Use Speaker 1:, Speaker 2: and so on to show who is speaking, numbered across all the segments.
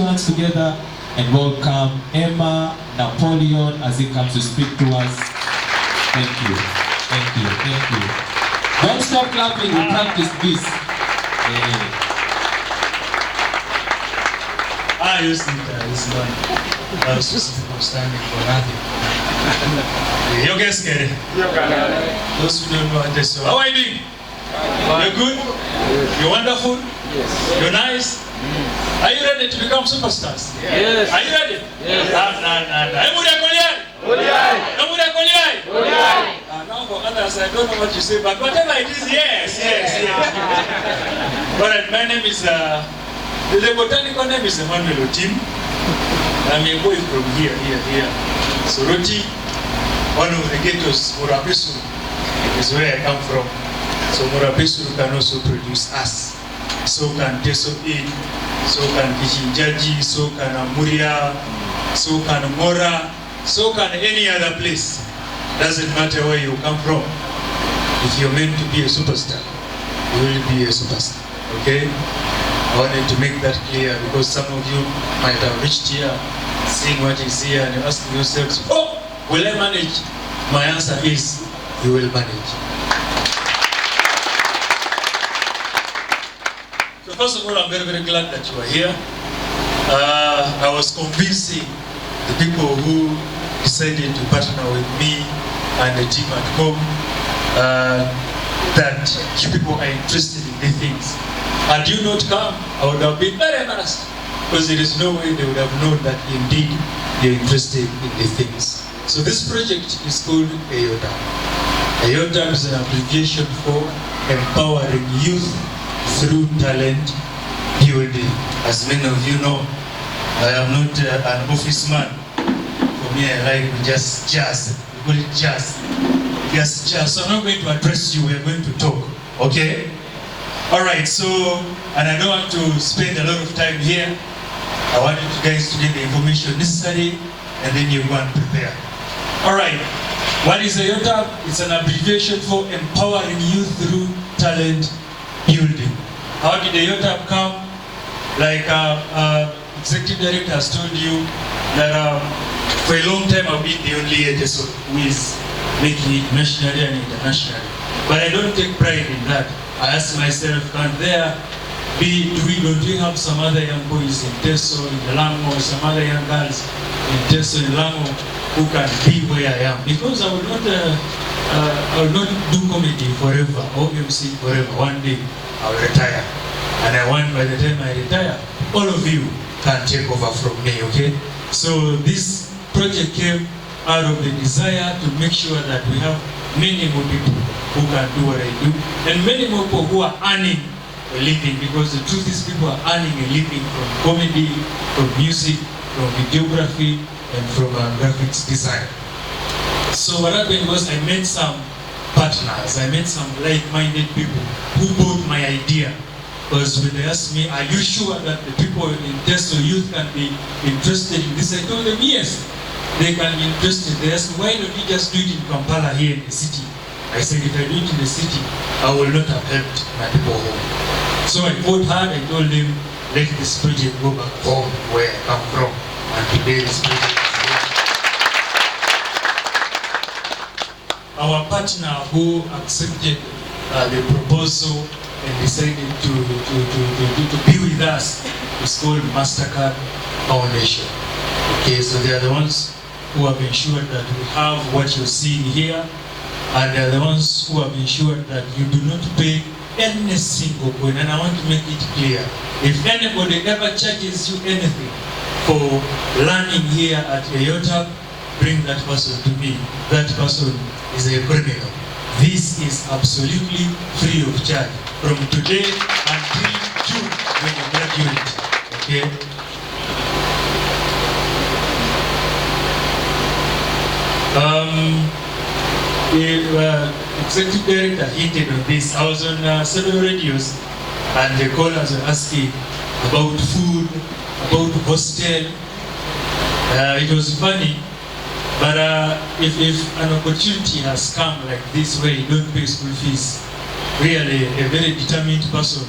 Speaker 1: hands together and welcome Ehmah Napoleon as he comes to speak to us. Thank you. Thank you. Thank you. Don't stop clapping. We practice this.
Speaker 2: I used this one. I was just standing for nothing. You guys get it? Those who don't know this. How are you doing? You're good? You're wonderful?
Speaker 3: Yes.
Speaker 2: You're nice? Are you ready to become superstars?
Speaker 3: Yes.
Speaker 2: Are you ready?
Speaker 3: Yes.
Speaker 2: Now for others, I don't know what you say, but whatever it is, yes. But my name is, the botanical name is Emmanuel Tim. I'm a boy from here. Soroti, one of the ghettos, Murabisu, is where I come from. So Murabisu can also produce us. So can Teso In, so can Kishinjaji, so can Amuria, so can Mora, so can any other place. Doesn't matter where you come from. If you're meant to be a superstar, you will be a superstar. Okay? I wanted to make that clear because some of you might have reached here, seeing what is here, and you're asking yourselves, oh, will I manage? My answer is, you will manage. So first of all, I'm very, very glad that you are here. I was convincing the people who decided to partner with me and the team at home that you people are interested in these things. Had you not come, I would have been very embarrassed because there is no way they would have known that indeed you're interested in these things. So this project is called EYOTAB. EYOTAB is an abbreviation for Empowering Youth Through Talent Building. As many of you know, I am not an office man. For me, I like just jazz. We call it jazz. Yes, jazz. So I'm not going to address you. We're going to talk. Okay? All right. So, and I don't want to spend a lot of time here. I want you guys to get the information necessary, and then you go and prepare. All right. What is EYOTAB? It's an abbreviation for Empowering Youth Through Talent Building. How did EYOTAB come? Like Executive Director has told you that for a long time I've been the only editor who is making it nationally and internationally. But I don't take pride in that. I ask myself, don't we have some other young boys in Teso, in Lango, some other young girls in Teso, in Lango, who can be where I am? Because I will not do comedy forever, or MC forever. One day I will retire. And I want by the time I retire, all of you can take over from me, okay? So this project came out of the desire to make sure that we have many more people who can do what I do, and many more people who are earning a living, because the truth is people are earning a living from comedy, from music, from videography, and from graphics design. So what happened was I met some partners, I met some like-minded people who bought my idea. Because when they asked me, are you sure that the people in Teso youth can be interested in this? I told them, yes, they can be interested. They asked me, why don't you just do it in Kampala here in the city? I said, if I do it in the city, I will not have helped my people home. So I fought hard. I told them, let this project go back home where I come from. And today this project is here. Our partner who accepted the proposal and decided to be with us is called Mastercard Foundation. Okay, so they are the ones who have ensured that we have what you're seeing here, and they are the ones who have ensured that you do not pay any single coin. And I want to make it clear, if anybody ever charges you anything for learning here at EYOTAB, bring that person to me. That person is a criminal. This is absolutely free of charge from today until June when you graduate. Okay? Executive Director hinted on this. I was on several radios and the callers were asking about food, about hostel. It was funny. But if an opportunity has come like this where you don't pay school fees, really a very determined person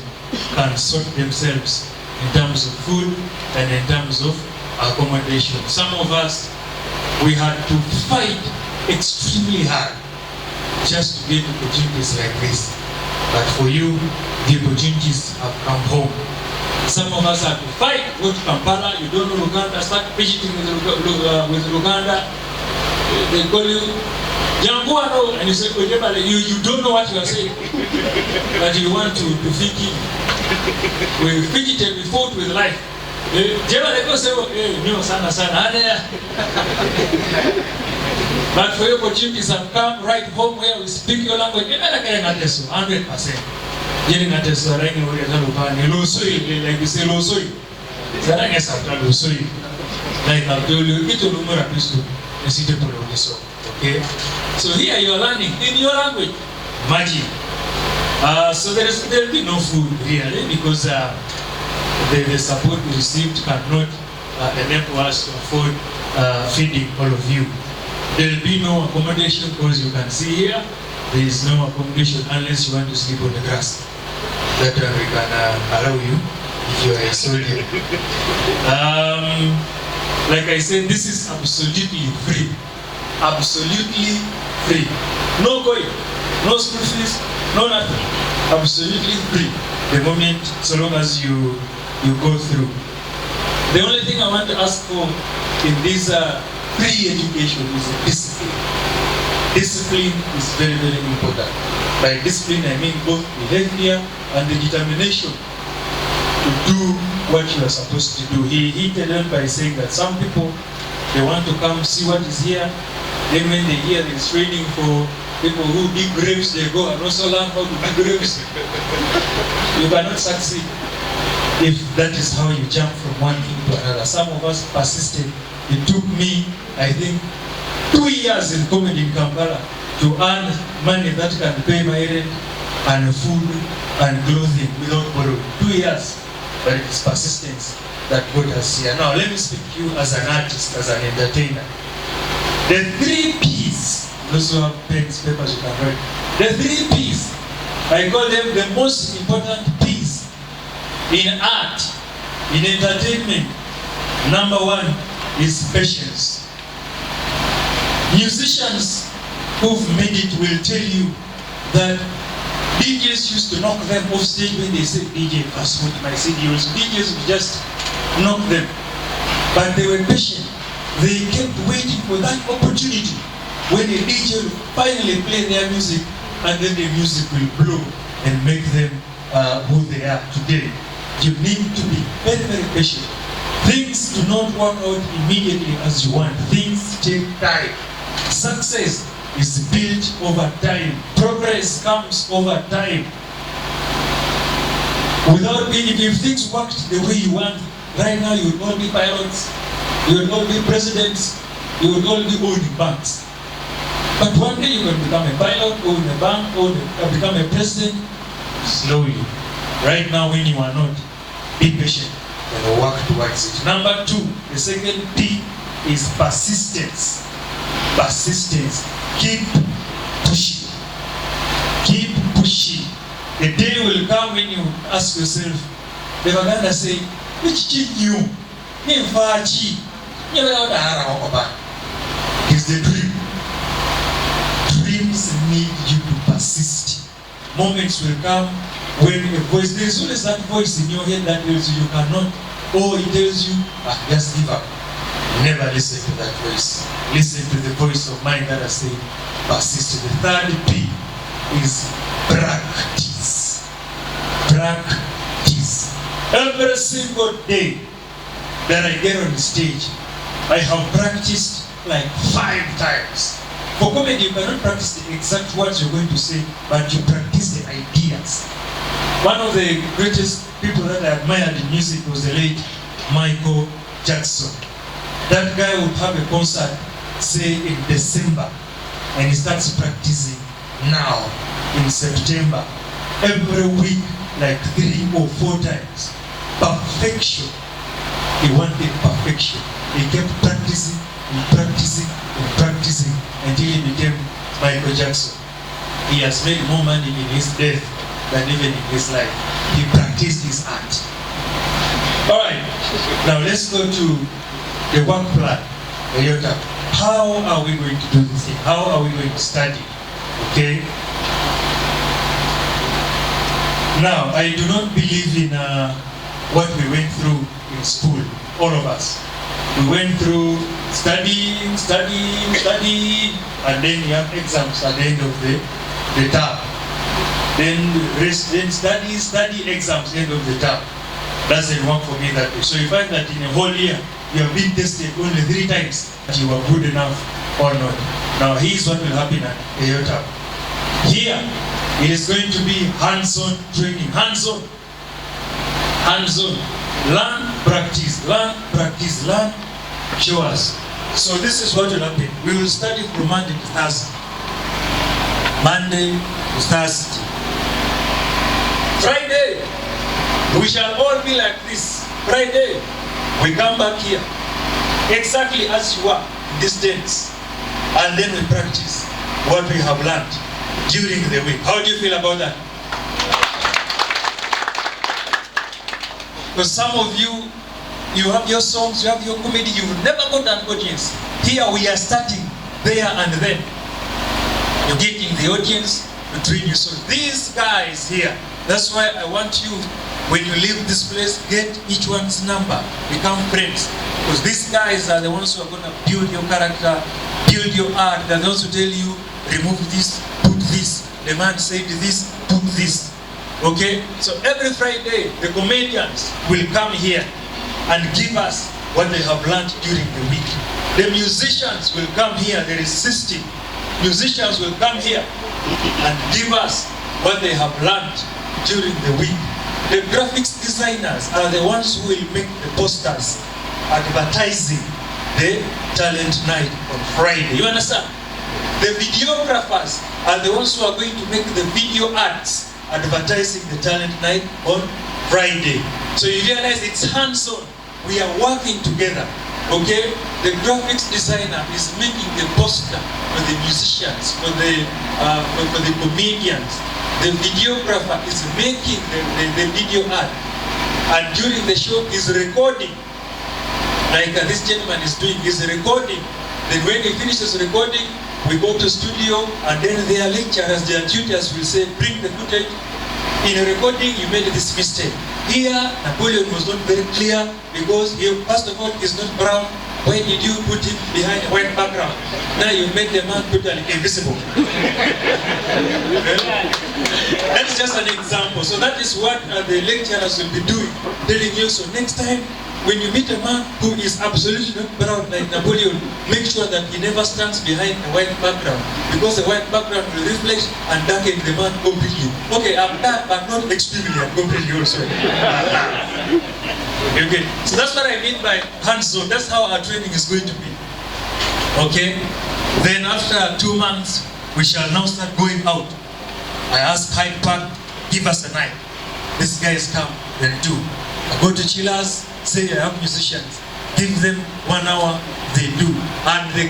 Speaker 2: can sort themselves in terms of food and in terms of accommodation. Some of us, we had to fight extremely hard just to get opportunities like this. But for you, the opportunities have come home. Some of us had to fight, go to Kampala, you don't know Luganda, start fidgeting with Luganda. They call you Janguano, and you say, you don't know what you are saying, but you want to fit in. We fidgeted, we fought with life. But for your opportunities have come right home where we speak your language. 100%. Getting at us, like we say, Losoi. Like I've told you, okay? So here you are learning in your language. Imagine. So there'll be no food really because the support we received cannot enable us to afford feeding all of you. There'll be no accommodation because you can see here, there is no accommodation unless you want to sleep on the grass. That one we can allow you if you are a soldier. Like I said, this is absolutely free. Absolutely free. No going, no school fees, no nothing. Absolutely free. The moment, so long as you go through. The only thing I want to ask for in this free education is discipline. Discipline is very, very important. By discipline, I mean both behavior and the determination to do what you are supposed to do. He hinted on by saying that some people, they want to come see what is here. Then when they hear there's training for people who dig graves, they go and also learn how to dig graves. You cannot succeed if that is how you jump from one thing to another. Some of us persisted. It took me, I think, 2 years in comedy in Kampala to earn money that can pay my rent and food and clothing without borrowing. 2 years. But it is persistence that got us here. Now, let me speak to you as an artist, as an entertainer. The 3 P's, those who have pens, papers, you can write. The 3 P's, I call them the most important P's in art, in entertainment. Number 1 is patience. Musicians who've made it will tell you that DJs used to knock them off stage when they said DJ fast food my CDs. DJs would just knock them. But they were patient. They kept waiting for that opportunity when a DJ will finally play their music, and then the music will blow and make them who they are today. You need to be very, very patient. Things do not work out immediately as you want. Things take time. Success is built over time. Progress comes over time. Without being, if things worked the way you want, right now you would all be pilots, you would all be presidents, you would all be owning banks. But one day you can become a pilot, own a bank, or become a president slowly. Right now when you are not, be patient and work towards it. Number 2, the second P is persistence. Persistence. Keep pushing. Keep pushing. The day will come when you ask yourself, the Baganda say, which kid you? It's the dream. Dreams need you to persist. Moments will come when a voice, there is always that voice in your head that tells you you cannot, or it tells you, just give up. Never listen to that voice. Listen to the voice of mine that I say, persist. The third P is practice. Practice. Every single day that I get on the stage, I have practiced like 5 times. For comedy, you cannot practice the exact words you're going to say, but you practice the ideas. One of the greatest people that I admired in music was the late Michael Jackson. That guy would have a concert, say in December, and he starts practicing now in September. Every week, like 3 or 4 times. Perfection. He wanted perfection. He kept practicing and practicing and practicing until he became Michael Jackson. He has made more money in his death than even in his life. He practiced his art. All right, now let's go to the work plan, EYOTAB. How are we going to do this thing? How are we going to study? Okay. Now, I do not believe in what we went through in school, all of us. We went through studying, and then you have exams at the end of the term. Then study, exams, end of the term. Doesn't work for me that way. So you find that in a whole year, you have been tested only 3 times that you are good enough or not. Now here's what will happen at EYOTAB. Here, it is going to be hands-on training. Hands-on. Hands-on. Learn, practice, learn, show us. So this is what will happen. We will study from Monday to Thursday. Monday to Thursday. Friday, we shall all be like this. Friday, we come back here, exactly as you are, distance, and then we practice what we have learned during the week. How do you feel about that? Because some of you, you have your songs, you have your comedy, you've never got an audience. Here we are starting there and then. You're getting the audience to train you. So these guys here, that's why I want you, when you leave this place, get each one's number, become friends. Because these guys are the ones who are going to build your character, build your art. They're the ones who tell you, remove this, put this. The man said this, put this. Okay? So every Friday, the comedians will come here and give us what they have learned during the week. The musicians will come here, there is system. Musicians will come here and give us what they have learned during the week. The graphics designers are the ones who will make the posters advertising the talent night on Friday. You understand? The videographers are the ones who are going to make the video ads advertising the talent night on Friday. So you realize it's hands-on. We are working together. Okay? The graphics designer is making the poster for the musicians, for the comedians. The videographer is making the video ad. And during the show is recording. Like this gentleman is doing, is recording. Then when he finishes recording, we go to studio, and then their lecturers, their tutors will say, bring the footage. In a recording, you made this mistake. Here, Napoleon was not very clear because he, first of all, is not brown. Why did you put it behind a white background? Now you made the man totally invisible. That's just an example. So that is what the lecturers will be doing, telling you. So next time, when you meet a man who is absolutely not brown like Napoleon, make sure that he never stands behind a white background, because the white background will reflect and darken the man completely. Okay, I'm dark, but not extremely and completely also. Okay, so that's what I mean by hands-on. That's how our training is going to be. Okay, then after 2 months, we shall now start going out. I ask Hyde Park, give us a night. These guys come, then do. I go to Chillers, say I have musicians, give them 1 hour, they do. And the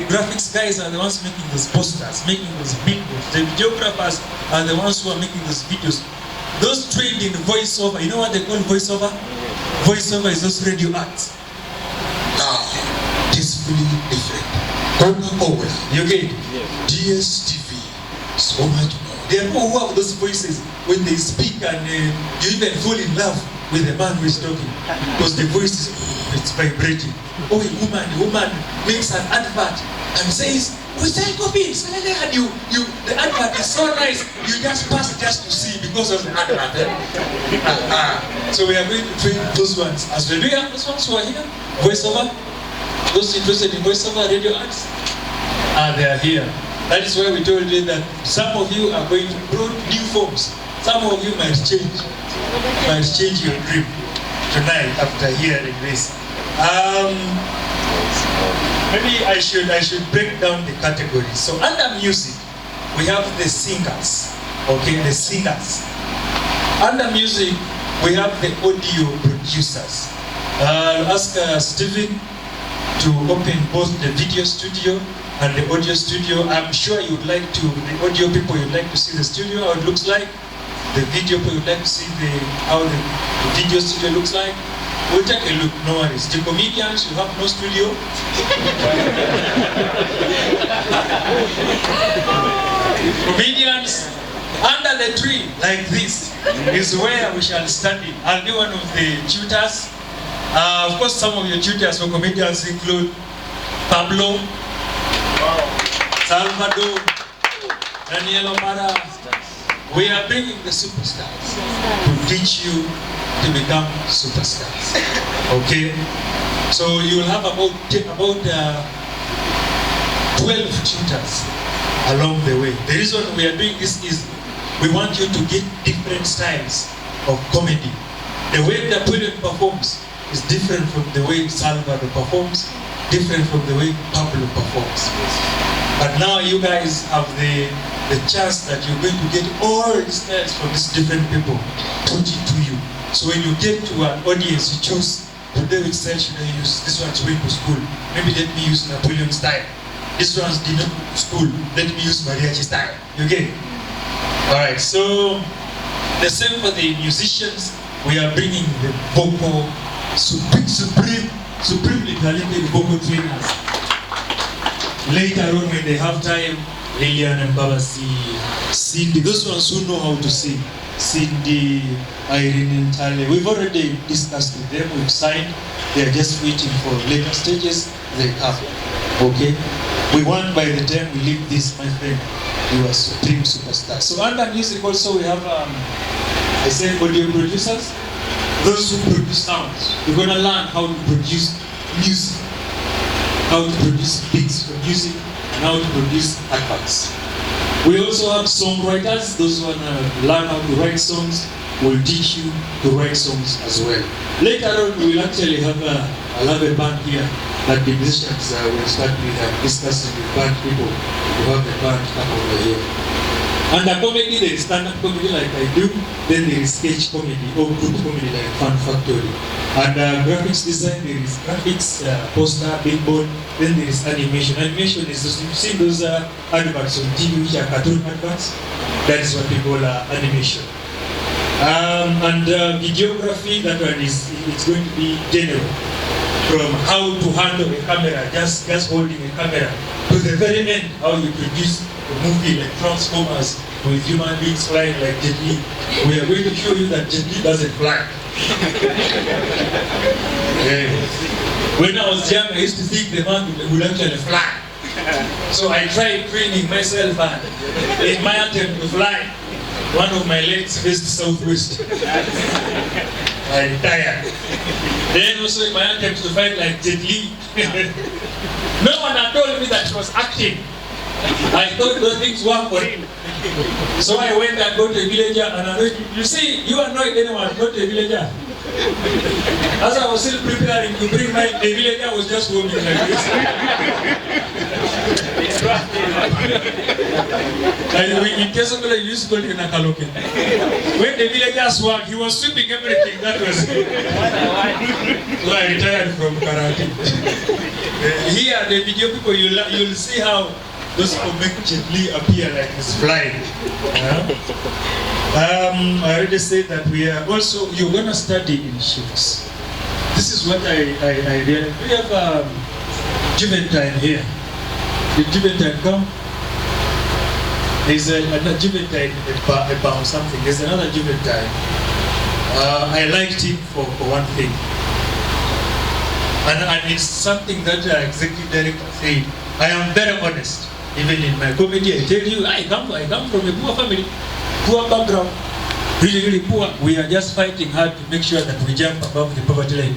Speaker 2: graphics guys are the ones making those posters, making those videos. The videographers are the ones who are making those videos. Those trained in voiceover, you know what they call voiceover? Voiceover is those radio acts. Now, tastefully different. Coca-Cola, you get it? Yes. DSTV, so much more. There are people who have those voices when they speak, and you even fall in love with the man who is talking, because the voice is vibrating. Oh, a woman makes an advert and says, we sell copies, and the advert is so nice, you just pass just to see because of the advert. So we are going to train those ones as well. Do you have those ones who are here? Voiceover? Those interested in voiceover radio ads? They are here. That is why we told you that some of you are going to put new forms. Some of you might change your dream tonight after hearing this. Maybe I should break down the categories. So under music, we have the singers. Okay, the singers. Under music, we have the audio producers. I'll ask Stephen to open both the video studio and the audio studio. I'm sure you'd like to, the audio people, you'd like to see the studio, how it looks like. The video people, you'd like to see how the video studio looks like. We'll take a look, no worries. The comedians, you have no studio. Comedians, under the tree, like this, is where we shall study. I'll be one of the tutors. Of course, some of your tutors for comedians include Pablo, Salvador, Daniel Omara. We are bringing the superstars to teach you to become superstars. Okay? So you will have about 12 tutors along the way. The reason we are doing this is we want you to get different styles of comedy. The way Napoleon performs is different from the way Salvador performs, different from the way Pablo performs. But now you guys have the chance that you're going to get all the styles from these different people put it to you. So when you get to an audience, you choose, today which style should I use? This one's going to school. Maybe let me use Napoleon style. This one's did not go to school. Let me use mariachi style. You get it? Alright, so the same for the musicians. We are bringing the vocal, supremely talented vocal trainers. Later on when they have time, Lilian and Babasi, Cindy, those ones who know how to sing. Cindy, Irene and Tale. We've already discussed with them, we've signed. They are just waiting for later stages. They come. Okay? We want by the time we leave this, my friend, you are supreme superstar. So under music also we have, I say audio producers, those who produce sounds. You're going to learn how to produce music, how to produce beats for music, and how to produce adverts. We also have songwriters, those who want to learn how to write songs, will teach you to write songs as well. Later on, we will actually have a band here that the musicians will start with discussing with band people to have the band come over here. Under comedy, there is stand-up comedy like I do, then there is sketch comedy or group comedy like Fun Factory. And graphics design, there is graphics, poster, billboard, then there is animation. Animation is, you've seen those adverts on TV which are cartoon adverts, that is what we call animation. And videography, that one is, it's going to be general. From how to handle a camera, just holding a camera, to the very end, how you produce a movie like Transformers with human beings flying like Jet Li. We are going to show you that Jet Li doesn't fly. When I was young, I used to think the man would actually fly. So I tried training myself, and in my attempt to fly, one of my legs faced southwest. I retired. Then also in my attempt to fight like Jet Li, no one had told me that he was acting. I thought those things were for him. So I went and got a villager and annoyed. You see, you annoyed anyone, not a villager. As I was still preparing to bring the villager was just walking like this. In case of the use called in a kaloke. When the villager swung, he was sweeping everything. That was it. So I retired from karate. Here, the video people, you'll see how those people make Jet Li appear like he's flying. I already said that we are also, you're going to study in shifts. This is what I realized. We have Juventine here. Did Juventine come? There's another Juventine about something. There's another Juventine. I liked him for one thing. And it's something that the executive director said. I am very honest. Even in my comedy, I tell you, I come from a poor family, poor background, really poor. We are just fighting hard to make sure that we jump above the poverty line.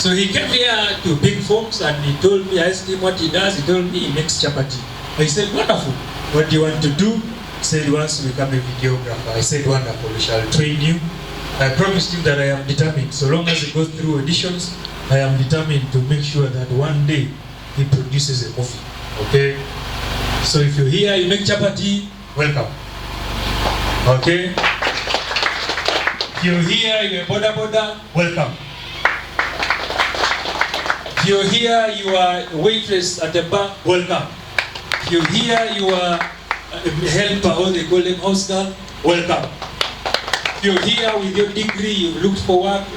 Speaker 2: So he came here to big folks and he told me, I asked him what he does. He told me he makes chapati. I said, wonderful. What do you want to do? He said he wants to become a videographer. I said, wonderful, we shall train you. I promised him that I am determined. So long as he goes through auditions, I am determined to make sure that one day he produces a movie. Okay? So if you're here, you make chapati, welcome. Okay? If you're here, you're a boda, welcome. If you're here, you are a waitress at a bar, welcome. If you're here, you are a helper, or they call them house girl, welcome. If you're here with your degree, you've looked for work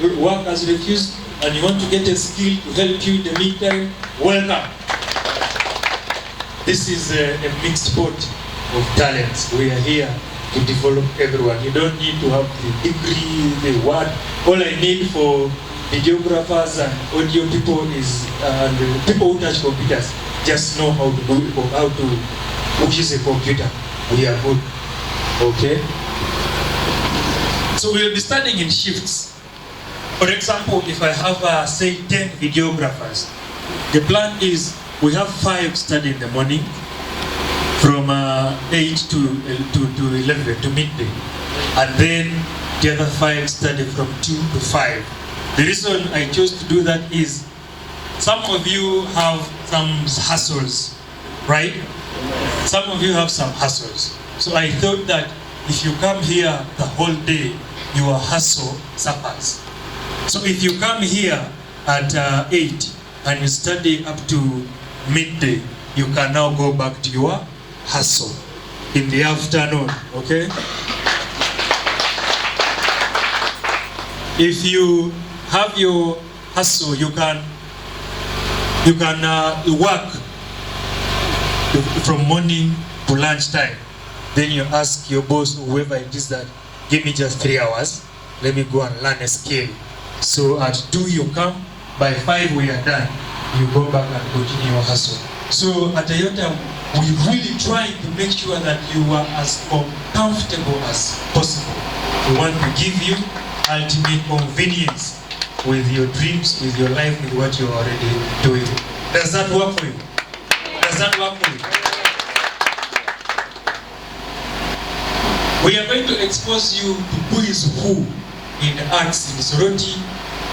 Speaker 2: has refused, and you want to get a skill to help you in the meantime, welcome. This is a mixed pot of talents. We are here to develop everyone. You don't need to have the degree, the what. All I need for videographers and audio people is people who touch computers just know how to do it, or how to use a computer. We are good. Okay? So we'll be studying in shifts. For example, if I have, say, 10 videographers, the plan is we have 5 study in the morning from 8 to 11, to midday. And then the other 5 study from 2 to 5. The reason I chose to do that is some of you have some hassles, right? Some of you have some hassles. So I thought that if you come here the whole day, your hassle suffers. So if you come here at 8 and you study up to midday, you can now go back to your hustle in the afternoon, okay? If you have your hustle, you can work from morning to lunchtime. Then you ask your boss, whoever it is, that give me just 3 hours, let me go and learn a skill. So at 2 you come, by 5 we are done. You go back and continue your hustle. So at EYOTAB, we're really trying to make sure that you are as comfortable as possible. We want to give you ultimate convenience with your dreams, with your life, with what you're already doing. Does that work for you? Does that work for you? We are going to expose you to who is who in arts in Soroti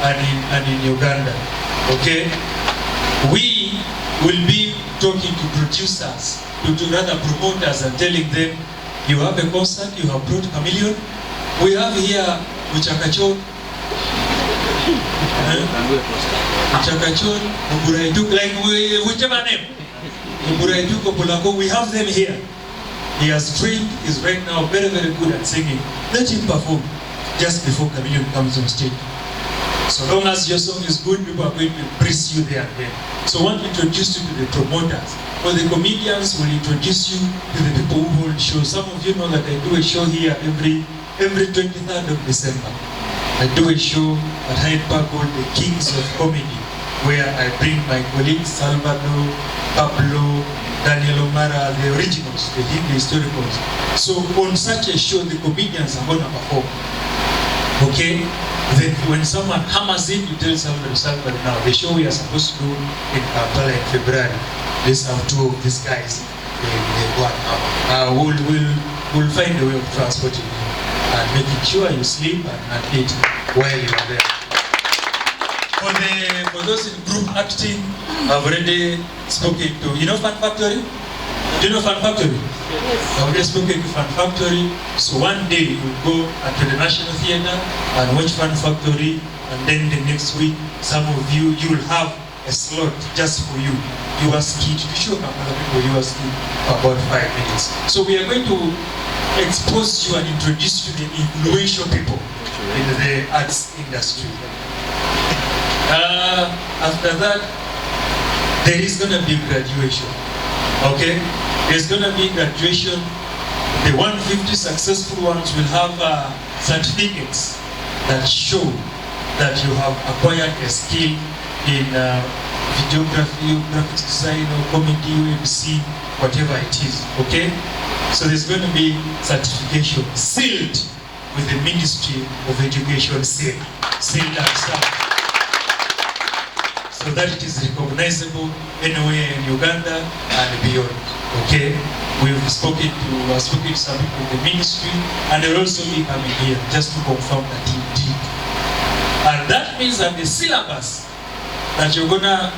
Speaker 2: and in Uganda. Okay? We will be talking to producers, to rather promoters, and telling them, you have a concert, you have brought Chameleon. We have here Uchakachon, like whichever name. We have them here. He has trained, is right now very, very good at singing. Let him perform just before Chameleon comes on stage. So long as your song is good, people are going to embrace you there and then. So I want to introduce you to the promoters. For the comedians, will introduce you to the people who hold shows. Some of you know that I do a show here every 23rd of December. I do a show at Hyde Park called The Kings of Comedy, where I bring my colleagues Salvador, Pablo, Daniel O'Mara, the originals, the Hindi historicals. So on such a show, the comedians are going to perform. Okay? Then when someone hammers in, you tell Salvador, now the show we are supposed to do in Kampala in February, let's have 2 of these guys, they go and hammer. We'll find a way of transporting you and making sure you sleep and eat while you are there. For those in group acting, I've already spoken to, you know Fun Factory? Do you know Fun Factory? Yes. I've already spoken to Fun Factory. So one day you'll go to the National Theatre and watch Fun Factory, and then the next week, some of you'll have a slot just for you. Your skit, you show other people your skit for about 5 minutes. So we are going to expose you and introduce you to the influential people in the arts industry. After that, there is going to be graduation. Okay? There's going to be graduation. The 150 successful ones will have certificates that show that you have acquired a skill in videography, graphics design, or comedy, MC, whatever it is. Okay? So there's going to be certification sealed with the Ministry of Education seal. Sealed and stamped, so that it is recognizable anywhere in Uganda and beyond. Okay? I've spoken to some people in the ministry, and they'll also be coming here just to confirm that indeed. And that means that the syllabus that you're gonna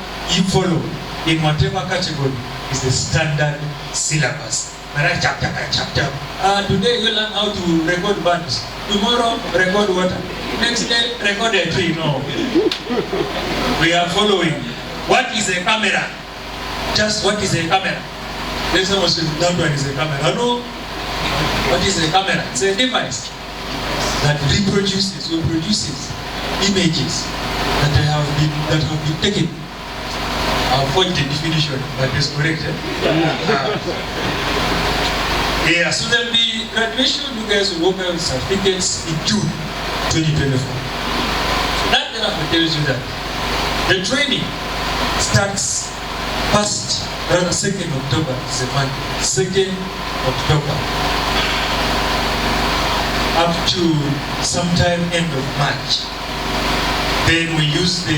Speaker 2: follow in whatever category is the standard syllabus. Chapter by chapter. Today you learn how to record bands. Tomorrow, record water. Next day, record a tree. No. We are following. What is a camera? Just what is a camera? Then someone said, that one is a camera. No. What is a camera? It's a device. that reproduces or produces images that have been taken. I'll find the definition, but it's correct. Yeah, so there'll be graduation. You guys will work out with certificates in June 2024. So that enough tells you that the training starts around 2nd October. It's a month. 2nd October up to sometime end of March. Then we use the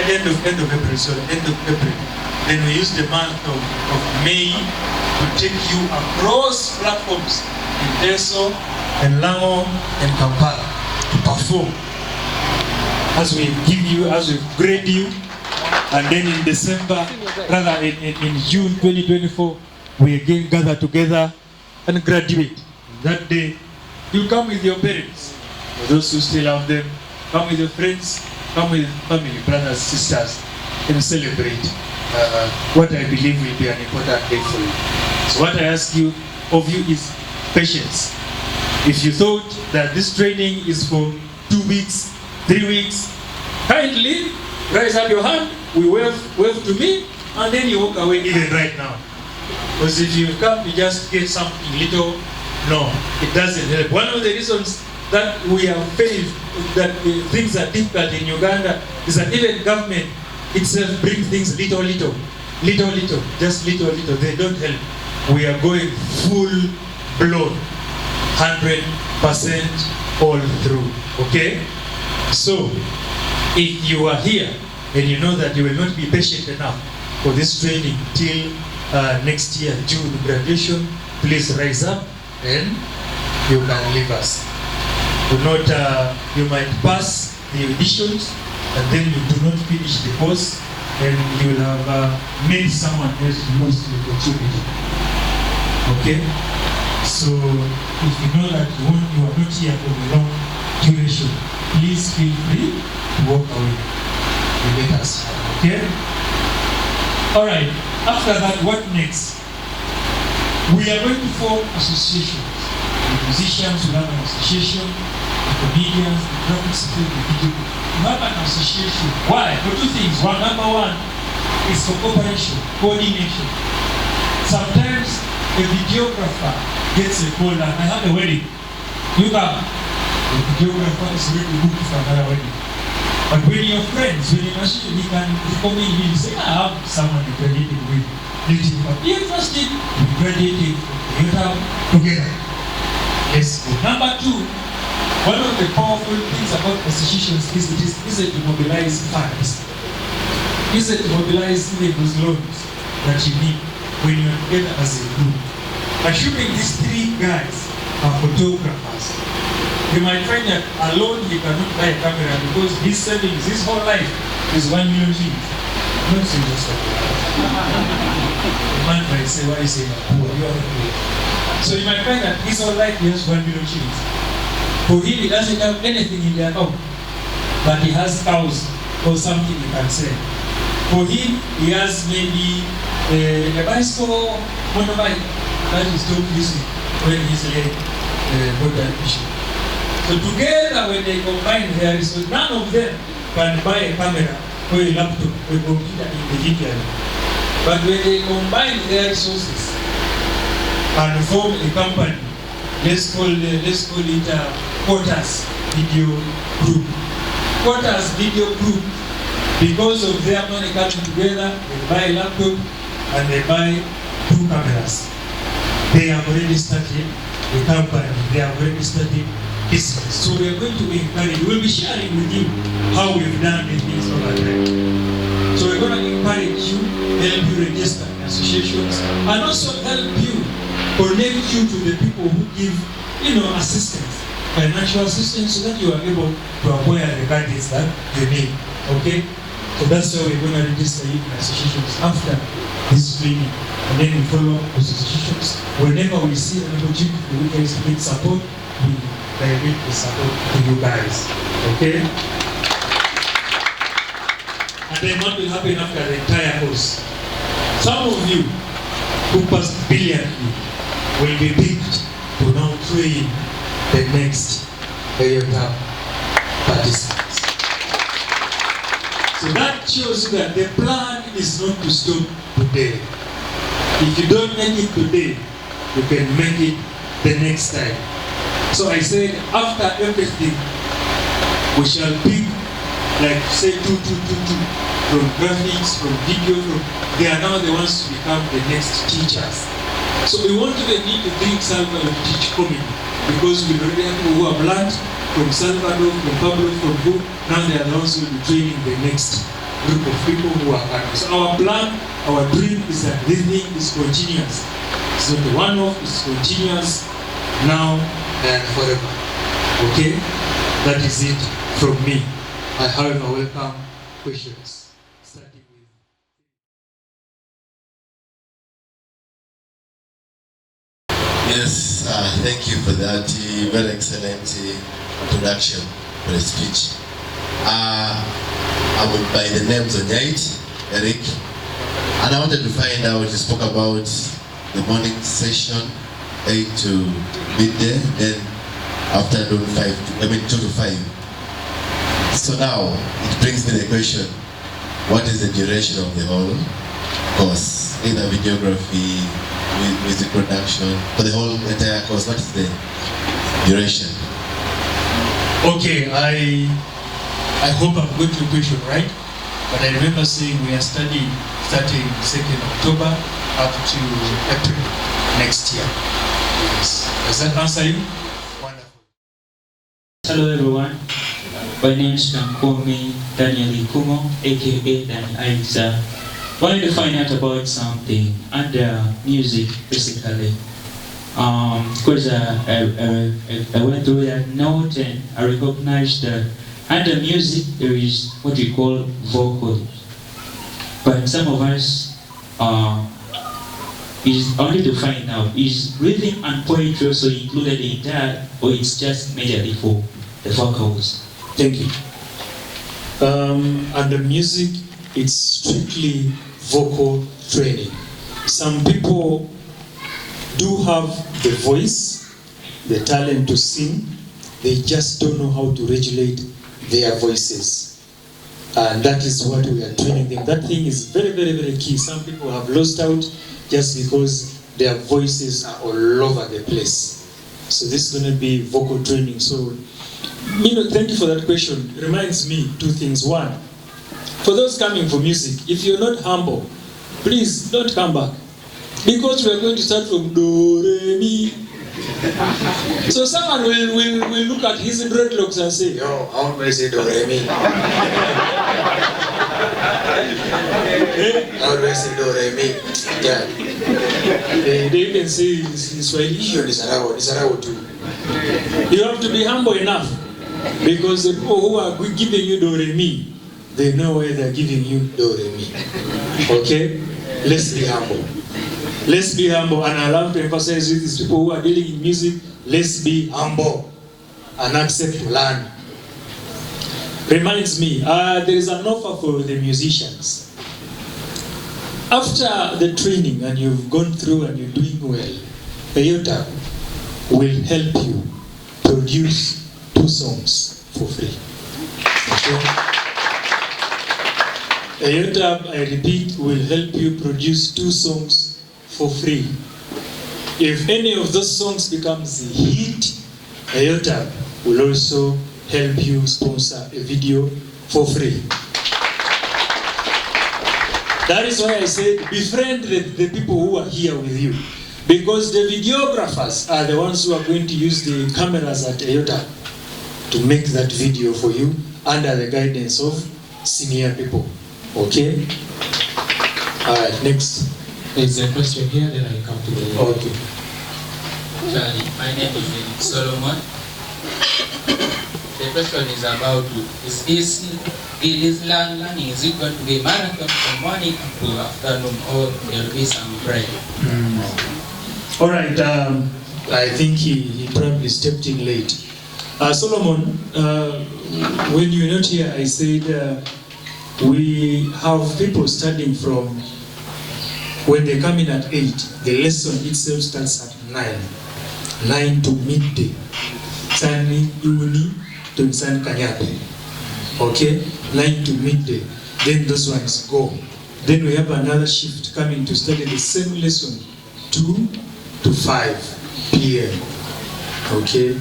Speaker 2: end of April. Sorry, end of April. Then we use the month of May to take you across platforms in Teso and Lango and Kampala to perform. As we give you, as we grade you, and then in December, rather in June 2024, we again gather together and graduate. That day, you come with your parents. For those who still have them, come with your friends, come with family, brothers, sisters, and celebrate what I believe will be an important day for you. So what I ask you of you is patience. If you thought that this training is for 2 weeks, 3 weeks, kindly raise up your hand, we wave to me, and then you walk away even right now. Because if you come, you just get something little, no, it doesn't help. One of the reasons that we have failed, that things are difficult in Uganda, is that even government itself brings things little, just little, they don't help. We are going full blown, 100% all through, okay? So, if you are here and you know that you will not be patient enough for this training till next year, June graduation, please rise up and you can leave us. Do not, you might pass the auditions and then you do not finish the course and you will have made someone else lose the opportunity. Okay? So, if you know that you are not here for the long duration, please feel free to walk away. You let us. Okay? Alright, after that, what next? We are going to form associations. The musicians will have an association, the comedians, the graphics people, the video. You have an association. Why? For two things. Number one is for cooperation, coordination. Sometimes a videographer gets a call and I have a wedding. You come. The videographer is ready to book for another wedding. But when you're friends, when you're associated, he can come in and say, I have someone to graduate with. But you're interested, we graduated EYOTAB together. Yes. Number two, one of the powerful things about associations is it is easy to mobilize funds. Easy to mobilize even those loans that you need when you're together as a group. Assuming these three guys are photographers, you might find that alone he cannot buy a camera because his savings, his whole life is 1 million shillings. Not serious. The man might say, why is he poor? You are poor. So you might find that his whole life he has 1 million shillings. For him, he doesn't have anything in the account, but he has cows or something he can sell. For him, he has maybe a bicycle, motorbike that is still using when he's late got admission. So together, when they combine their resources, none of them can buy a camera or a laptop or a computer individually. But when they combine their resources and form a company, let's call it Quarters Video Group. Quarters Video Group, because of their money coming together, they buy a laptop and they buy 2 cameras. They have already started the company. They have already started business. So we are going to encourage. We'll be sharing with you how we've done these things over time. So we're going to encourage you, help you register in associations, and also help you connect you to the people who give, assistance, financial assistance, so that you are able to acquire the gadgets that you need. Okay? So that's why we're going to register you in associations after this training. And then we follow up with associations. Whenever we see an opportunity for you guys to get support, we direct the support to you guys. Okay? And then what will happen after the entire course? Some of you who passed brilliantly will be picked to now train the next EYOTAB participants. So that shows that the plan is not to stop today. If you don't make it today, you can make it the next time. So I said, after everything, we shall pick, like say, two, from graphics, from video, they are now the ones to become the next teachers. So we won't even need to bring Salvador to teach comedy, because we already have people who have learned from Salvador, from Pablo, from who, now they are the ones who will be training the next group of people who are coming. So our plan, our dream is that this thing is continuous. It's not a one-off, it's continuous, now and forever. Okay? That is it from me. I however welcome questions. Starting with
Speaker 3: yes, thank you for that very excellent introduction for the speech. I'm by the name Zonyait Eric, and I wanted to find out, you spoke about the morning session 8 to midday, then afternoon 2 to 5. So now it brings me the question, what is the duration of the whole course? Either videography, music production, for the whole entire course, what is the duration?
Speaker 2: okay, I hope I've got your question right, but I remember saying we are studying starting 2nd October up to April next year. Yes. Does that answer you? Wonderful.
Speaker 4: Hello everyone, my name is Napoleone Ehmah, aka Danny Aiza. Wanted to find out about something under music, basically. Because I went through that note and I recognized that under music there is what we call vocals. But some of us is only to find out, is rhythm and poetry also included in that, or it's just majorly for the vocals?
Speaker 2: Thank you. Under music, it's strictly vocal training. Some people do have the voice, the talent to sing, they just don't know how to regulate their voices. And that is what we are training them. That thing is very, very, very key. Some people have lost out just because their voices are all over the place. So this is going to be vocal training. So, thank you for that question. It reminds me two things. One, for those coming for music, if you're not humble, please don't come back. Because we are going to start from do, re, mi. So someone will look at his dreadlocks and say, yo, how do I say do, re, mi? How do I say do, re, mi? Yeah. They even say in Swahili, too. You have to be humble enough. Because the people who are giving you do, re, mi, they know where they're giving you do, re, mi. Okay? Let's be humble. Let's be humble, and I love to emphasize with these people who are dealing in music, let's be humble and accept to learn. Reminds me, there is an offer for the musicians. After the training and you've gone through and you're doing well, EYOTAB will help you produce 2 songs for free. Okay? EYOTAB, I repeat, will help you produce 2 songs for free. If any of those songs becomes a hit, EYOTAB will also help you sponsor a video for free. That is why I said befriend the people who are here with you, because the videographers are the ones who are going to use the cameras at EYOTAB to make that video for you under the guidance of senior people. Okay? Alright, next.
Speaker 5: There's a question here, then I come to the
Speaker 2: Okay.
Speaker 5: Charlie, my name is Solomon. The question is about is learning, is it going to be marathon from morning up to afternoon, or there will be some break?
Speaker 2: All right, I think he probably stepped in late. Solomon, when you were not here, I said we have people studying from when they come in at 8, the lesson itself starts at 9 to midday. Sunny, Uni, to San Kanyape. Okay, 9 to midday. Then those ones go. Then we have another shift coming to study the same lesson, 2 to 5 p.m. Okay,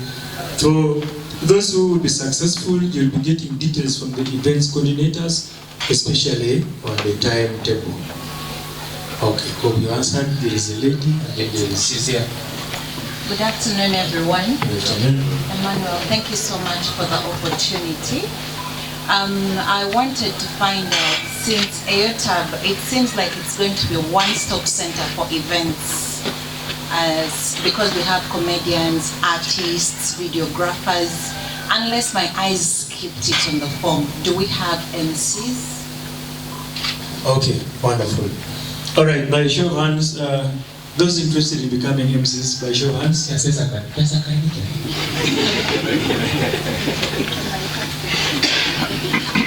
Speaker 2: so those who will be successful, you'll be getting details from the events coordinators, especially on the timetable. Okay, hope you answered. There is a lady and then there is Cecilia.
Speaker 6: Good afternoon, everyone.
Speaker 2: Good afternoon.
Speaker 6: Emmanuel, thank you so much for the opportunity. I wanted to find out, since EYOTAB, it seems like it's going to be a one-stop center for events, because we have comedians, artists, videographers. Unless my eyes skipped it on the form, do we have MCs?
Speaker 2: Okay, wonderful. All right, by show of hands, those interested in becoming MCs, by show of hands. Yes, I can.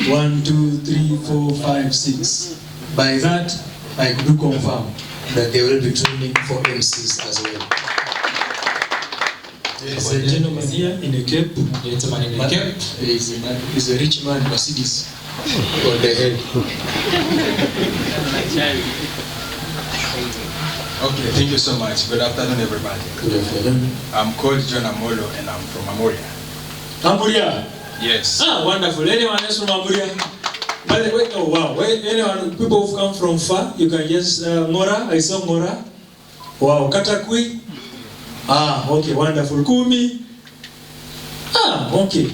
Speaker 2: 1, 2, 3, 4, 5, 6. By that, I do confirm that they will be training for MCs as well. There's a gentleman here in a cape. Gentleman in a cape. He's a rich man, Mercedes on the head.
Speaker 7: Okay, thank you so much. Good afternoon, everybody.
Speaker 2: Good afternoon.
Speaker 7: I'm called John Amolo and I'm from Amoria.
Speaker 2: Amoria?
Speaker 7: Yes.
Speaker 2: Ah, wonderful. Anyone else from Amoria? By the way, oh wow. Anyone, people who've come from far, you can just, Mora, I saw Mora. Wow, Katakui. Ah, okay, wonderful. Kumi. Ah, okay.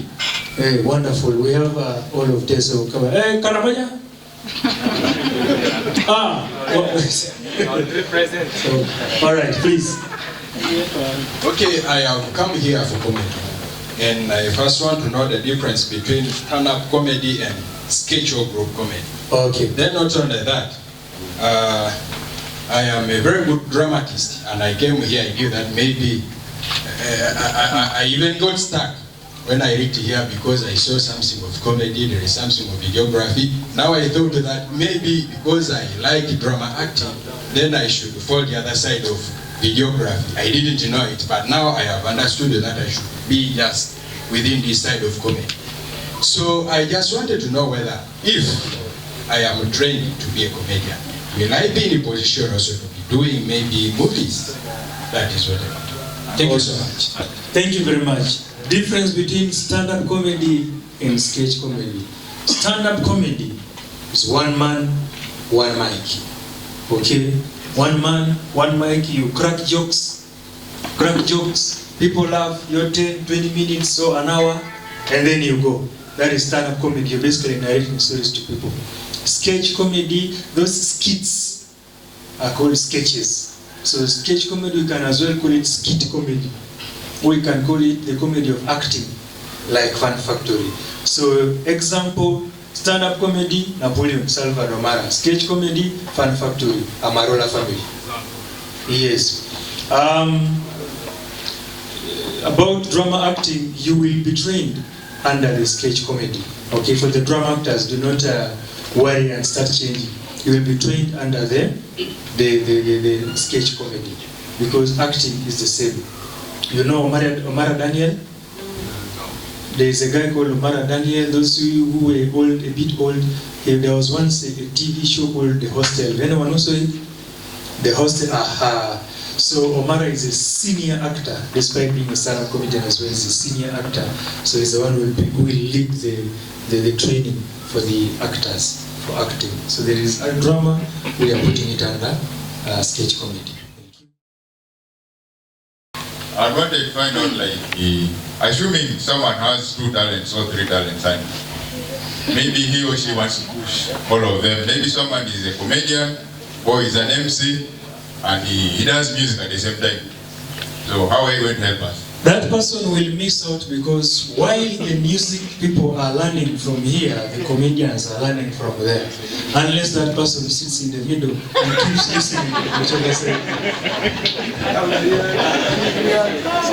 Speaker 2: Hey, wonderful. We have all of this. So, come on. Hey, Karamaya. Ah. So, all right, please.
Speaker 7: Okay, I have come here for comedy. And I first want to know the difference between stand-up comedy and sketch or group comedy.
Speaker 2: Okay.
Speaker 7: Then not only that, I am a very good dramatist, and I came here, I knew that maybe, I even got stuck when I read here because I saw something of comedy, there is something of videography. Now I thought that maybe because I like drama acting, then I should follow the other side of videography. I didn't know it, but now I have understood that I should be just within this side of comedy. So I just wanted to know whether, if I am trained to be a comedian, will I be in a position also to be doing maybe movies? That is what I want. Thank you so much.
Speaker 2: Thank you very much. Difference between stand-up comedy and sketch comedy. Stand-up comedy is one man, one mic. Okay? One man, one mic, you crack jokes, people laugh, you're 10, 20 minutes, so an hour, and then you go. That is stand-up comedy. You're basically narrating stories to people. Sketch comedy, those skits are called sketches. So sketch comedy, we can as well call it skit comedy. We can call it the comedy of acting, like Fun Factory. So example, stand-up comedy, Napoleone Salvador Mara. Sketch comedy, Fun Factory, Amarola family. Yes. About drama acting, you will be trained under the sketch comedy. Okay, for the drama actors, do not worry and start changing. You will be trained under the sketch comedy, because acting is the same. You know Omar Daniel? There is a guy called Omar Daniel. Those who were old, a bit old, there was once a TV show called The Hostel. Anyone who saw it? The Hostel. Aha. So Omar is a senior actor, despite being a stand-up comedian as well. He's a senior actor. So he's the one who will lead the training for the actors for acting. So there is a drama. We are putting it under sketch comedy.
Speaker 8: I wanted to find out, like, assuming someone has 2 talents or 3 talents, and maybe he or she wants to push all of them. Maybe someone is a comedian or is an MC, and he does music at the same time. So how are you going to help us?
Speaker 2: That person will miss out, because while the music people are learning from here, the comedians are learning from there. Unless that person sits in the middle and keeps listening to each other say.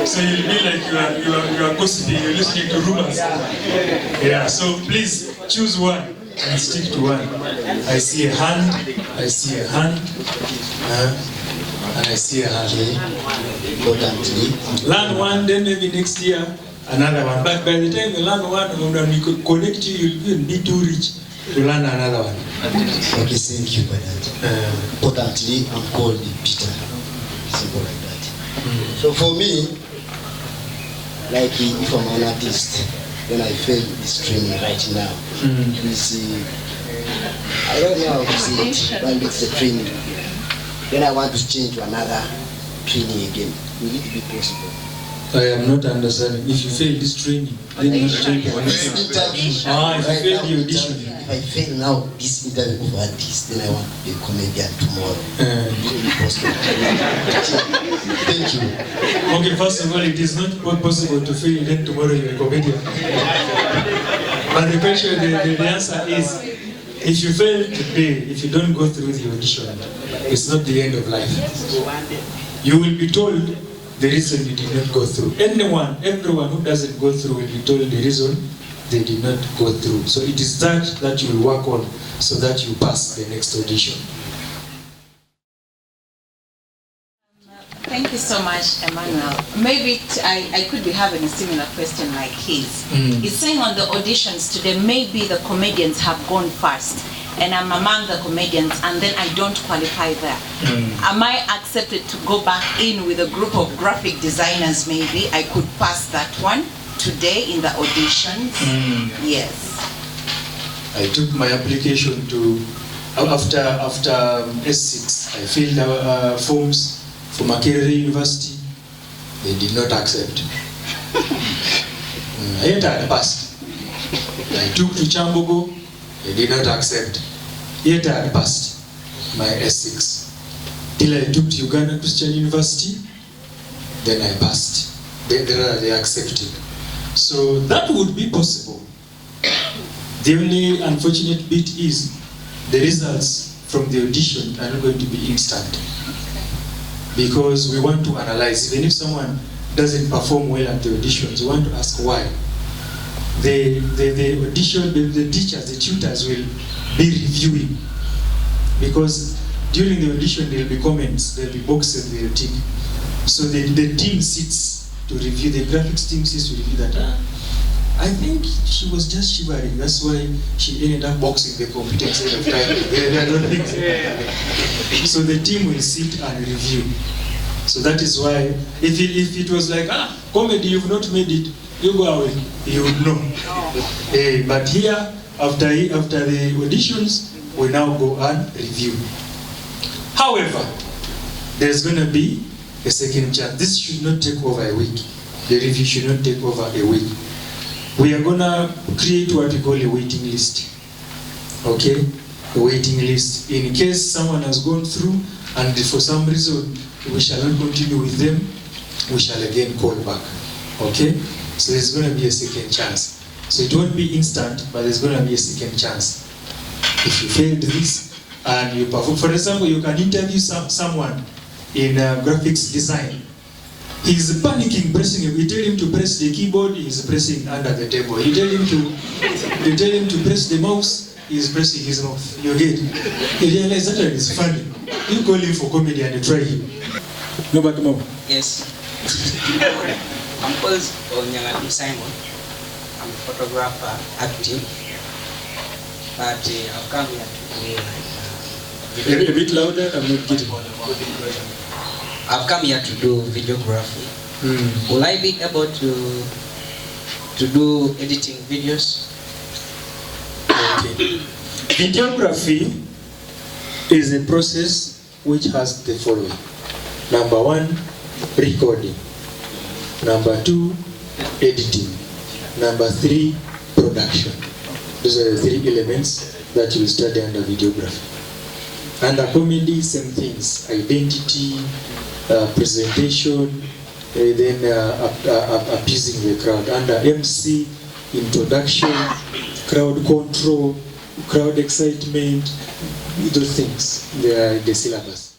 Speaker 2: So you'll be like you are gossiping, you're listening to rumors. Yeah, so please choose one and stick to one. I see a hand, I see a hand. And I see a hand. Importantly. Learn one, then maybe next year another one. But by the time you learn one, when we could connect you, you'll be too rich to learn another one.
Speaker 9: Okay, thank you for that. Importantly, I'm called Peter. Simple like that. So for me, like if I'm an artist, then I fail this training right now. You see, I don't know how to say it, but it's a training. Then I want to change to another training again. Will it be possible?
Speaker 2: I am not understanding. If you fail this training, then you have to take
Speaker 9: If
Speaker 2: if you fail the audition.
Speaker 9: If I fail now this interview of artist, then I want to be a comedian tomorrow. Will it be possible? Thank you.
Speaker 2: Okay, first of all, it is not possible to fail, then tomorrow you're a comedian. But the question, the answer is, if you fail today, if you don't go through the audition, it's not the end of life. You will be told the reason you did not go through. Everyone who doesn't go through will be told the reason they did not go through. So it is that you will work on so that you pass the next audition.
Speaker 6: Thank you so much, Emmanuel. Maybe I could be having a similar question like his. It's saying on the auditions today, maybe the comedians have gone first, and I'm among the comedians, and then I don't qualify there. Am I accepted to go back in with a group of graphic designers? Maybe I could pass that one today in the auditions. Yes.
Speaker 2: I took my application to after S6. I filled out forms for Makerere University. They did not accept. I entered passed. I took to Chambogo. They did not accept. Yet I had passed my S6. Till I took to Uganda Christian University, then I passed. They accepted. So that would be possible. The only unfortunate bit is the results from the audition are not going to be instant. Because we want to analyze, even if someone doesn't perform well at the auditions, we want to ask why. The audition, the teachers, the tutors will be reviewing, because during the audition there will be comments, there will be boxes they will tick. So the team sits to review, the graphics team sits to review that. I think she was just shivering, that's why she ended up boxing the computer instead of typing. So the team will sit and review. So that is why, if it was like, comedy, you've not made it, you go away, you would know. But here, after the auditions, we now go and review. However, there's going to be a second chance. This should not take over a week. The review should not take over a week. We are going to create what we call a waiting list. Okay? A waiting list. In case someone has gone through and for some reason we shall not continue with them, we shall again call back. Okay? So there's going to be a second chance. So it won't be instant, but there's going to be a second chance. If you failed this and you perform, for example, you can interview someone in graphics design. He's panicking, pressing it. You tell him to press the keyboard, he's pressing under the table. You tell him to press the mouse, he's pressing his mouth. You get it? You realize that is funny. You call him for comedy and you try him. No, but more.
Speaker 5: Yes. I'm called Onyangatu Simon. I'm a photographer, active. But I've come here to do
Speaker 2: A bit louder, I'm not getting.
Speaker 5: I've come here to do videography. Will I be able to do editing videos?
Speaker 2: Okay. Videography is a process which has the following. Number 1, recording. Number 2, editing. Number 3, production. Those are the 3 elements that you will study under videography. Under comedy, same things. Identity, presentation, then appeasing the crowd. Under MC, introduction, crowd control, crowd excitement, those things. They are the syllabus.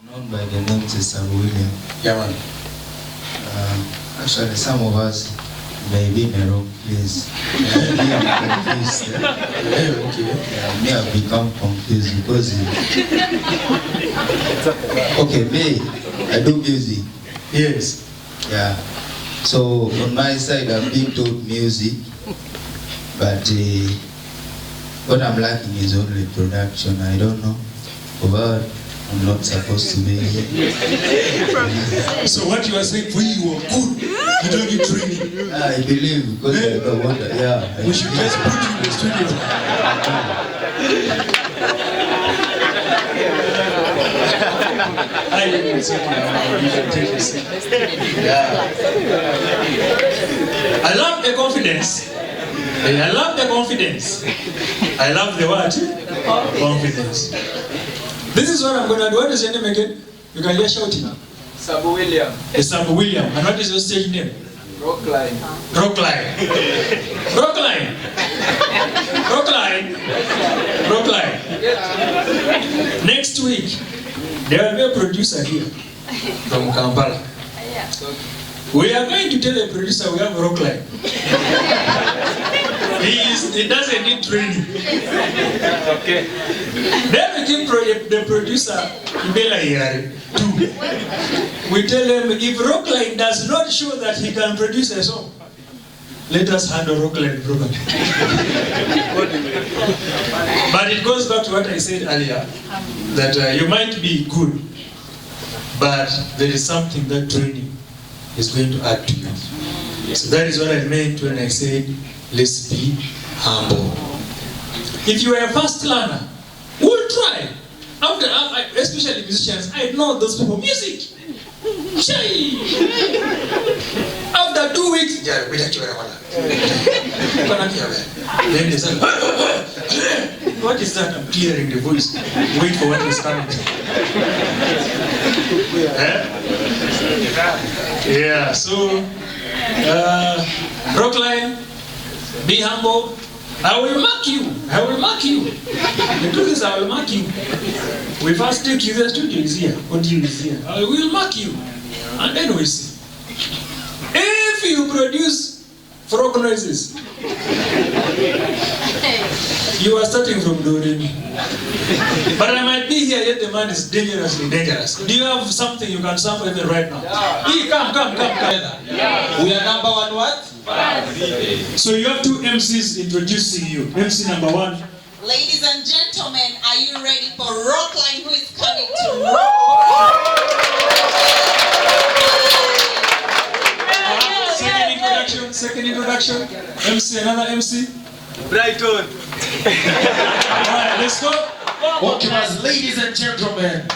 Speaker 10: Known by the name Sister William.
Speaker 2: Yeah, man.
Speaker 10: Actually, some of us may be in a wrong place. I'm confused. Me have become confused because okay, me, I do music.
Speaker 2: Yes.
Speaker 10: Yeah. So on my side, I'm being taught music, but what I'm lacking is only production. I don't know, but I'm not supposed to be here.
Speaker 2: So what you are saying, for you are good. You don't need training.
Speaker 10: I believe because I don't want that. Yeah.
Speaker 2: We should just put you in the studio. I love the confidence. I love the confidence. I love the what? Confidence. This is what I'm going to do. What is your name again? You can hear shouting.
Speaker 11: Sabu William.
Speaker 2: Sabu William. And what is your stage name?
Speaker 11: Rockline.
Speaker 2: Rockline. Rockline. Rockline. Rockline. Next week, there will be a producer here from Kampala. We are going to tell the producer we have a Rockline. He doesn't need training.
Speaker 11: Okay.
Speaker 2: Then we give the producer Ibela here too. We tell him if Rockline does not show that he can produce a song, let us handle Rockline properly. But it goes back to what I said earlier, that you might be good, but there is something that training is going to add to you. So that is what I meant when I said, let's be humble. If you are a fast learner, we'll try. After, especially musicians, I know those people. Music! After 2 weeks, then they say, what is that? I'm clearing the voice. Wait for what is coming. Yeah, so, Rockline, be humble. I will mark you. I will mark you. The truth is, I will mark you. We first take you, the studio is here. Audio is here. I will mark you. And then we see. If you produce frog noises, you are starting from Doremi. But I might be here, yet the man is dangerously dangerous. Do you have something you can sample even right now? Hey, come.
Speaker 1: We are number one what?
Speaker 2: So you have two MCs introducing you. MC number one.
Speaker 6: Ladies and gentlemen, are you ready for Rockline, who is coming to rock?
Speaker 2: Second introduction. MC, another MC.
Speaker 11: Brighton.
Speaker 2: Alright, let's go.
Speaker 1: Okay, ladies and gentlemen,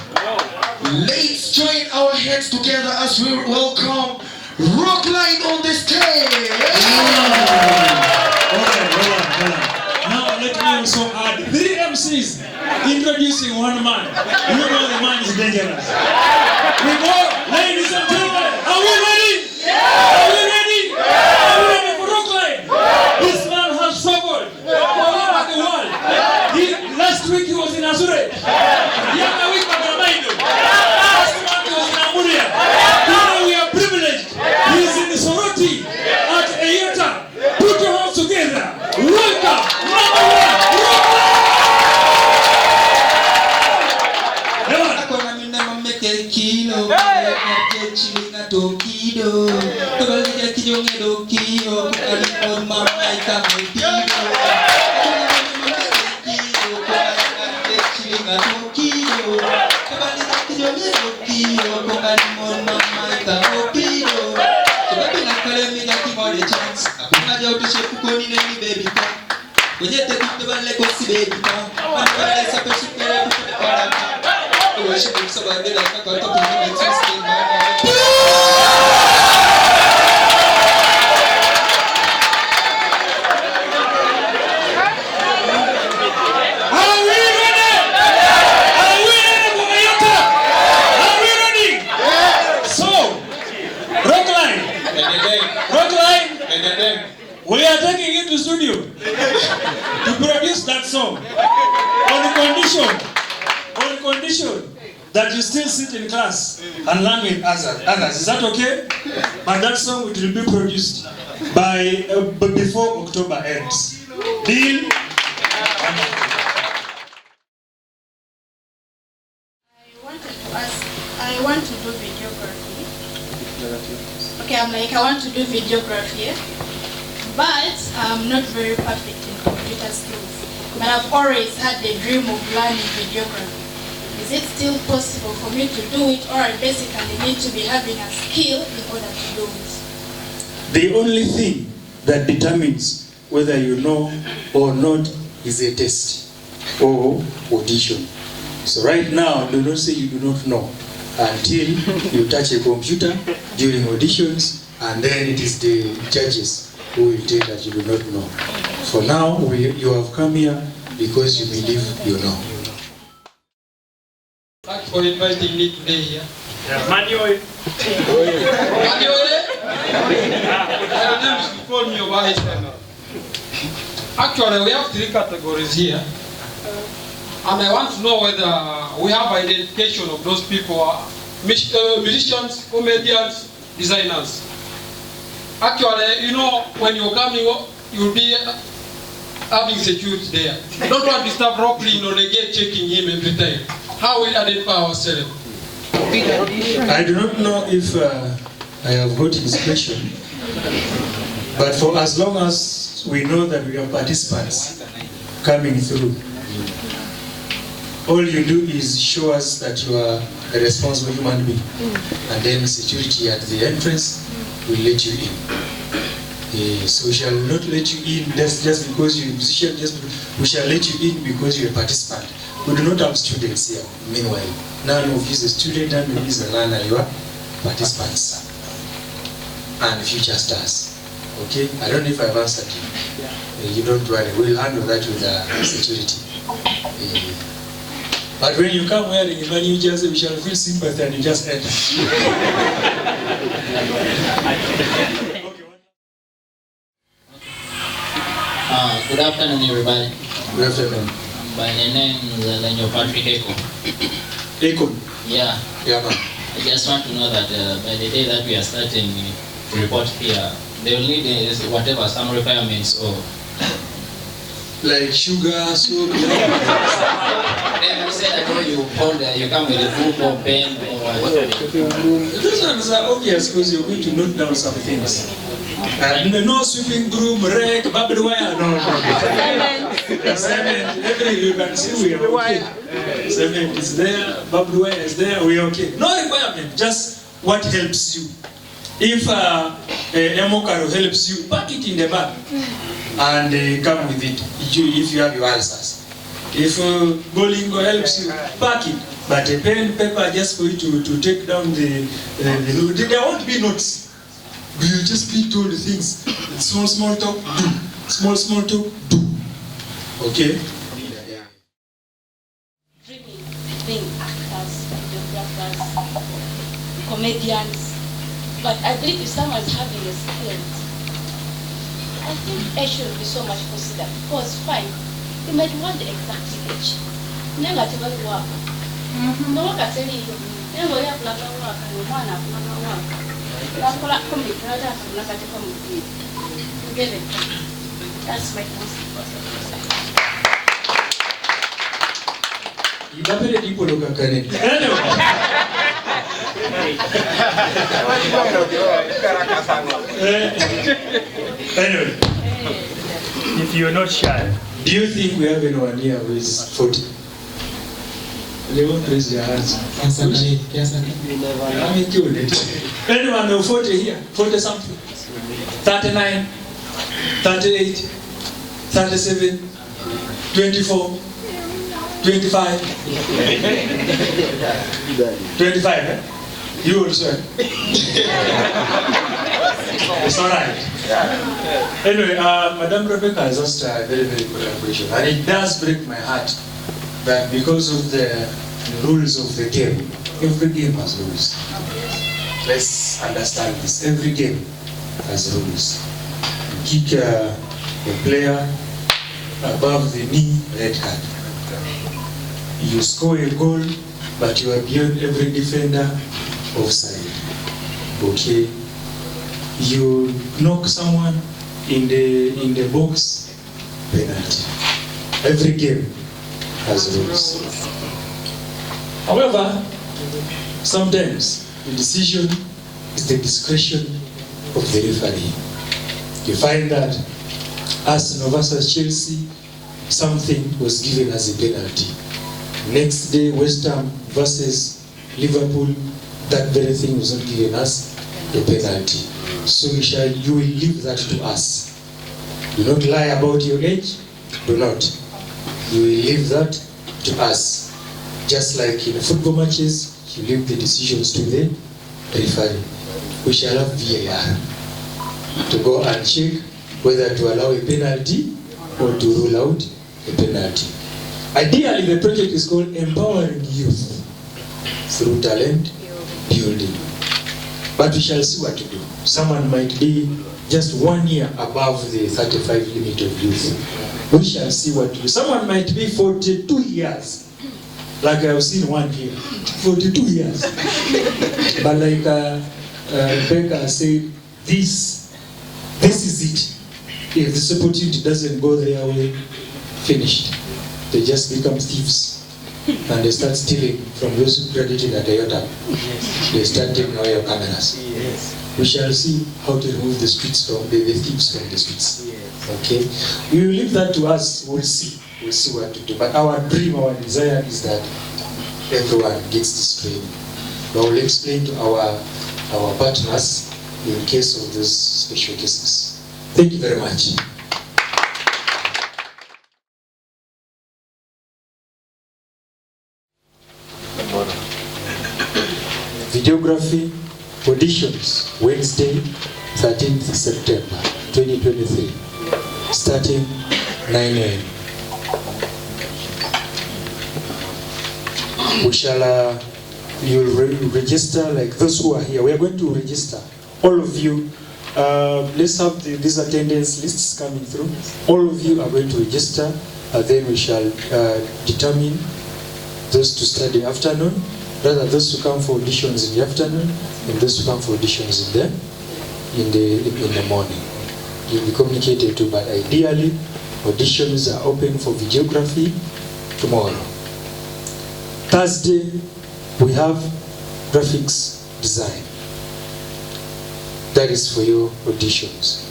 Speaker 1: let's join our heads together as we welcome Rockline on the stage.
Speaker 2: Hold on. Now let me also add 3 MCs introducing one man. You know the man is dangerous. We go, ladies and gentlemen, are we ready? Are we ready? Are we ready for Rockline? This man has traveled all over the world. Last week he was in Azure. The other week was in Amaido. Last month he was in Amuria. Today we are privileged. He is in the Soroti at EYOTAB. Put your hands together. Welcome, number one, we are taking him to studio to produce that song on condition that you still sit in class and learn with others. Is that okay? But that song will be produced by before October ends. Deal?
Speaker 12: I want to do videography. okay, I'm like, I want to do videography, but I'm not very perfect in computer skills. But I've always had the dream of learning videography. Is it still possible for me to do it, or I basically need to be having a skill in order to do it?
Speaker 2: The only thing that determines whether you know or not is a test or audition. So right now, do not say you do not know until you touch a computer during auditions, and then it is the judges who will tell that you do not know. For now, you have come here because you believe you know.
Speaker 13: Thanks for inviting me today here.
Speaker 11: Manuel.
Speaker 13: Actually, we have three categories here. And I want to know whether we have identification of those people, musicians, comedians, designers. Actually, you know, when you're coming, you'll be having security there. You don't want to start rocking on the gate checking him every time. How we identify ourselves?
Speaker 2: I do not know if I have got his question, but for as long as we know that we have participants coming through, all you do is show us that you are a responsible human being, and then security at the entrance will let you in. So we shall not let you in just because you're a musician, we shall let you in because you're a participant. We do not have students here, meanwhile. None of you is a student, none of you is a learner, you are participants and future stars. Okay? I don't know if I've answered you. You don't worry, we'll handle that with security. But when you come wearing a money, you shall feel sympathy and you just enter.
Speaker 14: Good afternoon, everybody.
Speaker 2: Good afternoon.
Speaker 14: By the name is Daniel Patrick Eko.
Speaker 2: Eko?
Speaker 14: Yeah.
Speaker 2: Yeah, man.
Speaker 14: I just want to know that by the day that we are starting to report here, they will need whatever, some requirements or...
Speaker 2: Like sugar, soap,
Speaker 14: Then you say that you come with a book or pen or what?
Speaker 2: Those ones are obvious because you're going to note down some things. No sweeping broom, rake, barbed wire, no. Cement, everything you can see we are okay. Cement is there, barbed wire is there, we are okay. No requirement, just what helps you. If Emokaro helps you, pack it in the bag and come with it if you have your answers. If Bolingo helps you, pack it. But a pen, paper, just for you to take down the there won't be notes. You just be told things. Small talk, do. Small talk, do. Okay?
Speaker 15: Dreaming, being actors, videographers, comedians. But I believe if someone's having a skill, I think age should be so much considered. Because fine, you might want the exact age. Never tell you work. No one can tell you. Never you have to work and you want to work. That's my answer.
Speaker 2: You better people look at it. Anyway, if you're not shy, do you think we have anyone here who is 40? They won't raise their hands. Anyone who 40 here? 40 something? 39, 38, 37, 24, 25. 25, eh? You also. It's alright. Anyway, Madam Rebecca has asked a very, very good question. And it does break my heart that because of the rules of the game, every game has rules. Let's understand this. Every game has rules. You kick a player above the knee, red card. You score a goal, but you are beyond every defender, offside. Okay. You knock someone in the box, penalty. Every game has rules. However, sometimes the decision is the discretion of the referee. You find that Arsenal versus Chelsea, something was given as a penalty. Next day, West Ham versus Liverpool, that very thing was not given as a penalty. So you will leave that to us. Do not lie about your age. Do not. You will leave that to us. Just like in football matches, you leave the decisions to the referee. We shall have VAR to go and check whether to allow a penalty or to rule out a penalty. Ideally, the project is called Empowering Youth through Talent Building. But we shall see what to do. Someone might be just 1 year above the 35 limit of youth. We shall see what to do. Someone might be 42 years. Like I've seen one here, 42 years. But like Rebecca said, this is it. If this opportunity doesn't go their way, finished. They just become thieves. And they start stealing from those who graduated at EYOTAB. Yes. They start taking away your cameras. Yes. We shall see how to remove the streets from the thieves from the streets. Yes. Okay. We will leave that to us. We'll see. We'll see what to do. But our dream, our desire is that everyone gets this training. But we'll explain to our partners in case of those special cases. Thank you very much. Videography auditions, Wednesday, 13th September 2023, starting 9 a.m. We shall, you'll register, like those who are here. We are going to register. All of you, let's have these attendance lists coming through. All of you are going to register, and then we shall determine those to study afternoon, rather those who come for auditions in the afternoon, and those who come for auditions in the morning. You'll be communicated to, but ideally, auditions are open for videography tomorrow. Thursday, we have graphics design. That is for your auditions.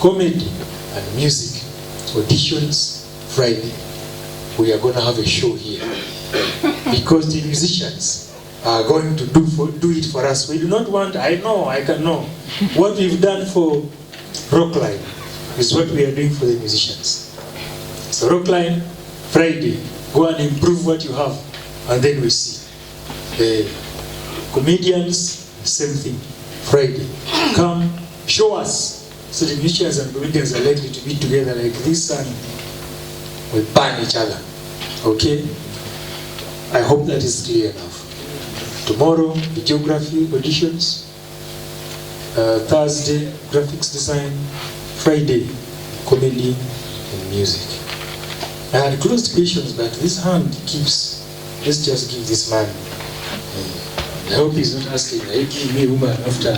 Speaker 2: Comedy and music auditions Friday. We are going to have a show here because the musicians are going to do it for us. We do not want, I can know. What we've done for Rockline is what we are doing for the musicians. So Rockline, Friday, go and improve what you have, and then we see. The comedians, same thing. Friday, come, show us. So the musicians and comedians are likely to be together like this, and we ban each other. Okay? I hope that is clear enough. Tomorrow, videography auditions. Thursday, graphics design. Friday, comedy and music. I had closed questions, but this hand keeps. Let's just give this man. I hope he's not asking, are you giving me woman after?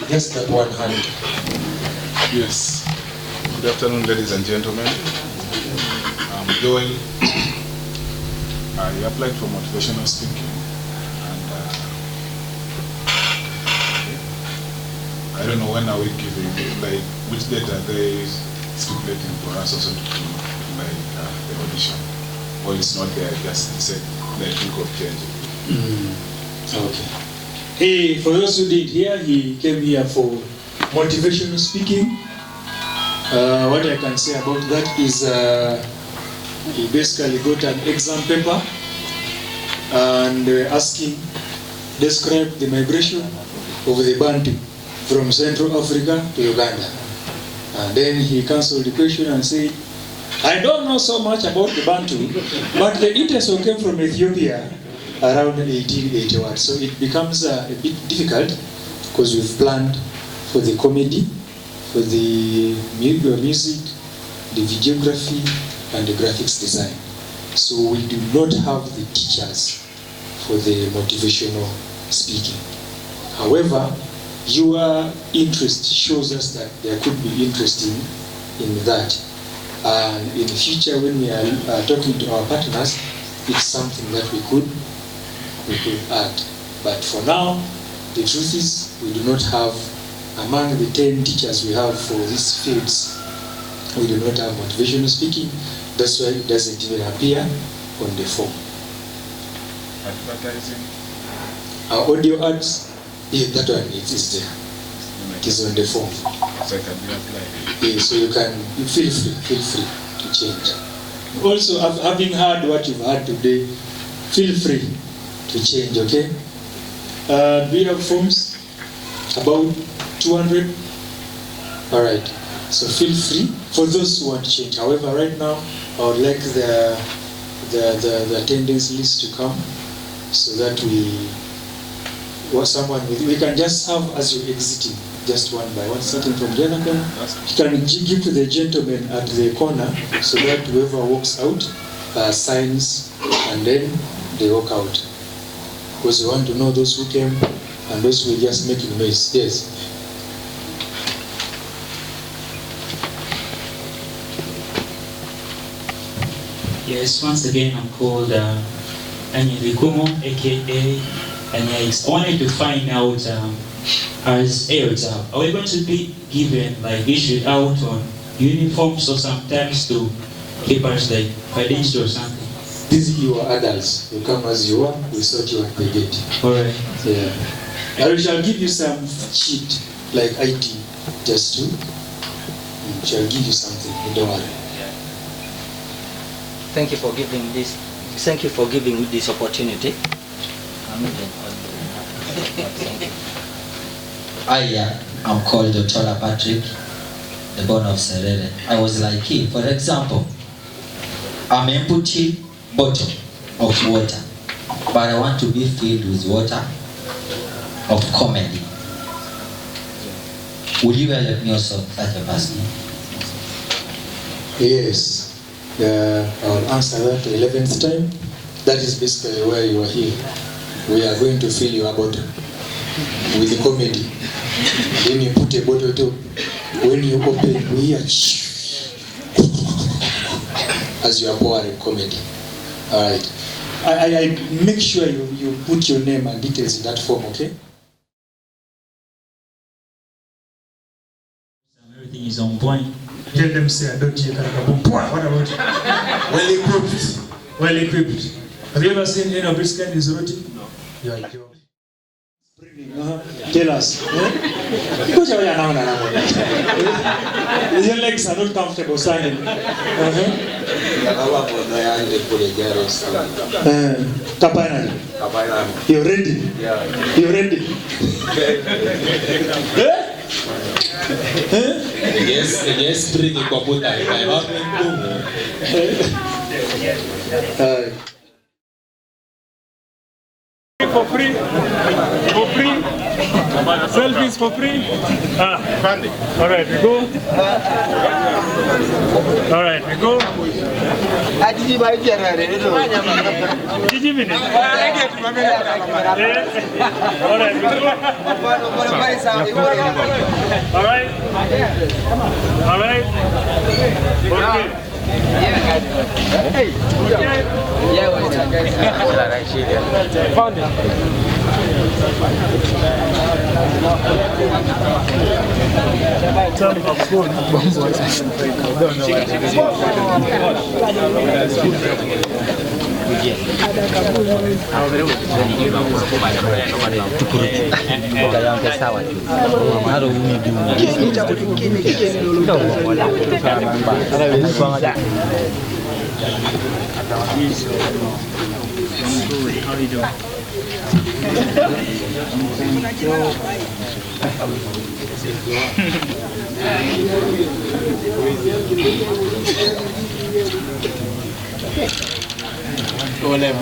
Speaker 2: Just that one hand.
Speaker 16: Yes. Good afternoon, ladies and gentlemen. I'm Joel. I applied for motivational speaking, and I don't know when I will give it, like which date are they stipulating for us also to do the audition? Or it's not there, just said they think of changing.
Speaker 2: Okay. Hey, for those who did hear, he came here for motivational speaking. What I can say about that is he basically got an exam paper and asking, describe the migration of the Bantu from Central Africa to Uganda. And then he cancelled the question and said, I don't know so much about the Bantu, but the Iteso came from Ethiopia around 1881. So it becomes a bit difficult because we've planned for the comedy, for the music, the videography, and the graphics design. So we do not have the teachers for the motivational speaking. However, your interest shows us that there could be interest in that. And in the future, when we are talking to our partners, it's something that we could add. But for now, the truth is we do not have, among the 10 teachers we have for these fields, we do not have motivational speaking. That's why it doesn't even appear on the form.
Speaker 16: Advertising.
Speaker 2: Our audio ads, yeah, that one it is there. It is on the form.
Speaker 16: So it can be applied.
Speaker 2: Yeah, so you can feel free to change. Also, having heard what you've heard today, feel free to change. Okay. We have forms about 200. All right. So feel free for those who want to change. However, right now I would like the attendance list to come, so that we can just have as you're exiting, just one by one, starting from the other corner. You can give to the gentleman at the corner, so that whoever walks out signs, and then they walk out. Because we want to know those who came and those who are just making noise. Yes.
Speaker 4: Yes, once again, I'm called Napoleone Ehmah, aka NIX. I wanted to find out, as EYOTAB, are we going to be given, like, issued out on uniforms or sometimes to keep us like credentials or something?
Speaker 2: These you are adults. You come as you are. We sort you and we get.
Speaker 4: Alright.
Speaker 2: Yeah. I shall give you some cheat, like IT, just to. Shall give you something. Don't worry.
Speaker 17: Thank you for giving this. Thank you for giving me this opportunity.
Speaker 18: I am called Dr. Patrick, the born of Serere. I was like him. For example, I'm empty bottle of water, but I want to be filled with water of comedy. Would you help me also such a person?
Speaker 2: Yes. I'll answer that the 11th time. That is basically where you are here. We are going to fill your bottle with the comedy. Then you put a bottle too. When you open, we hear as you are pouring comedy. All right. I make sure you put your name and details in that form, okay?
Speaker 4: Everything is on point.
Speaker 2: Tell them, say, I don't hear Karakaboom. What about you? Well equipped. Well equipped. Have you ever seen any of this kind of roti? No. You are joking. Tell us. Because your legs are not comfortable standing. You're ready?
Speaker 11: Yeah.
Speaker 2: You're ready?
Speaker 1: Yes, bring it up with
Speaker 19: For free. For free. Selfies for free. All right, we go. All right, we go. Gigi minute. All right, we go. All right. All right. Okay. Found it. How are you doing? Boleh,